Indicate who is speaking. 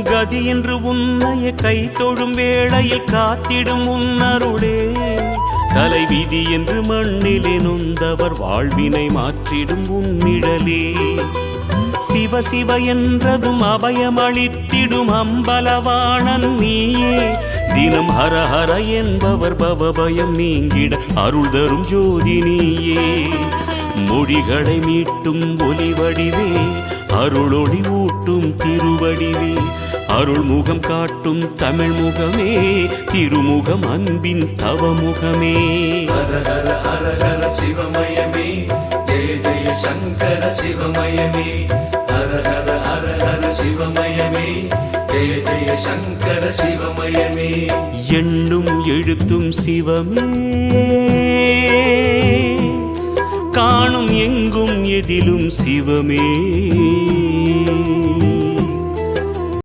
Speaker 1: கதி என்று உன்னைய கை தொழும் வேளையில் காத்திடும் உன்னருளே தலைவிதி என்று மண்ணிலே நொந்தவர் வாழ்வினை மாற்றிடும் உன்னிழலே சிவ சிவ என்றதும் அபயமளித்திடும் அம்பலவாணன் நீயே தினம் ஹர ஹர என்பவர் பவபயம் நீங்கிட அருள் தரும் ஜோதி நீயே மொழிகளை மீட்டும் ஒலிவடிவே அருளொளி ஊட்டும் திருவடிவே அருள்முகம் காட்டும் தமிழ் முகமே திருமுகம் அன்பின் தவமுகமே
Speaker 2: ஹர ஹர ஹர ஹர சிவமயமே ஜெய ஜெய சங்கர சிவமயமே ஹர ஹர ஹர ஹர சிவமயமே ஜெய ஜெய சங்கர சிவமயமே
Speaker 1: எண்ணும் எழுத்தும் சிவமே காணும் எங்கும் எதிலும் சிவமே